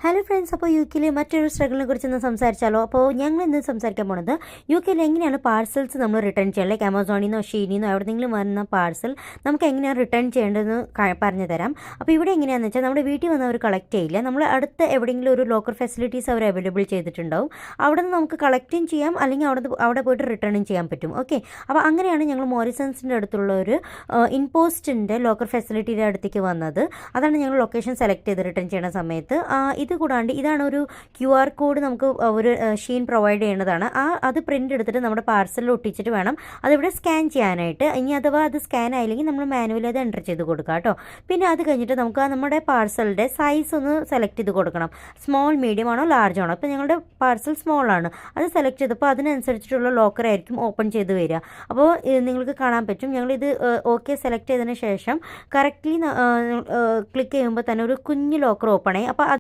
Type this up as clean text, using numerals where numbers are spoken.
Hello friends, അപ്പോൾ U കെയിലെ മറ്റൊരു സ്ട്രഗിളിനെ കുറിച്ചൊന്ന് സംസാരിച്ചാലോ? അപ്പോൾ ഞങ്ങൾ ഇന്ന് സംസാരിക്കാൻ പോണത് യു കെയിൽ എങ്ങനെയാണ് പാഴ്സൽസ് നമ്മൾ റിട്ടേൺ ചെയ്യുക. ലൈക്ക് ആമസോണിൽ നിന്നോ ഷീനിൽ നിന്നോ എവിടെയെങ്കിലും വരുന്ന പാഴ്സൽ നമുക്ക് എങ്ങനെയാണ് റിട്ടേൺ ചെയ്യേണ്ടതെന്ന് പറഞ്ഞു തരാം. അപ്പോൾ ഇവിടെ എങ്ങനെയാണെന്ന് വെച്ചാൽ നമ്മുടെ വീട്ടിൽ വന്ന് അവർ കളക്ട് ചെയ്യില്ല. നമ്മൾ അടുത്ത എവിടെയെങ്കിലും ഒരു ലോക്കർ ഫെസിലിറ്റീസ് അവർ അവൈലബിൾ ചെയ്തിട്ടുണ്ടാവും. അവിടെ നിന്ന് നമുക്ക് കളക്റ്റും ചെയ്യാം, അല്ലെങ്കിൽ അവിടെ പോയിട്ട് റിട്ടേണും ചെയ്യാൻ പറ്റും. ഓക്കെ, അപ്പോൾ അങ്ങനെയാണ് ഞങ്ങൾ മോറിസൺസിൻ്റെ അടുത്തുള്ള ഒരു ഇൻപോസ്റ്റിൻ്റെ ലോക്കർ ഫെസിലിറ്റിയുടെ അടുത്തേക്ക് വന്നത്. അതാണ് ഞങ്ങൾ ലൊക്കേഷൻ സെലക്ട് ചെയ്ത് റിട്ടേൺ ചെയ്യുന്ന സമയത്ത്. ഇത് കൂടാണ്ട് ഇതാണ് ഒരു QR കോഡ് നമുക്ക് ഒരു ഷീൻ പ്രൊവൈഡ് ചെയ്യുന്നതാണ്. അത് പ്രിൻ്റ് എടുത്തിട്ട് നമ്മുടെ പാർസലിൽ ഒട്ടിച്ചിട്ട് വേണം അതിവിടെ സ്കാൻ ചെയ്യാനായിട്ട്. ഇനി അഥവാ അത് സ്കാൻ ആയില്ലെങ്കിൽ നമ്മൾ മാനുവലി അത് എൻ്റർ ചെയ്ത് കൊടുക്കുക കേട്ടോ. പിന്നെ അത് കഴിഞ്ഞിട്ട് നമുക്ക് നമ്മുടെ പാർസലിൻ്റെ സൈസ് ഒന്ന് സെലക്ട് ചെയ്ത് കൊടുക്കണം. സ്മോൾ, മീഡിയം ആണോ ലാർജ് ആണോ? അപ്പോൾ ഞങ്ങളുടെ പാർസൽ സ്മോൾ ആണ്. അത് സെലക്ട് ചെയ്തപ്പോൾ അതിനനുസരിച്ചിട്ടുള്ള ലോക്കർ ആയിരിക്കും ഓപ്പൺ ചെയ്ത് വരിക. അപ്പോൾ നിങ്ങൾക്ക് കാണാൻ പറ്റും, ഞങ്ങളിത് ഓക്കെ സെലക്ട് ചെയ്തതിന് ശേഷം കറക്റ്റ്ലി ക്ലിക്ക് ചെയ്യുമ്പോൾ തന്നെ ഒരു കുഞ്ഞ് ലോക്കർ ഓപ്പൺ ആയി. അപ്പോൾ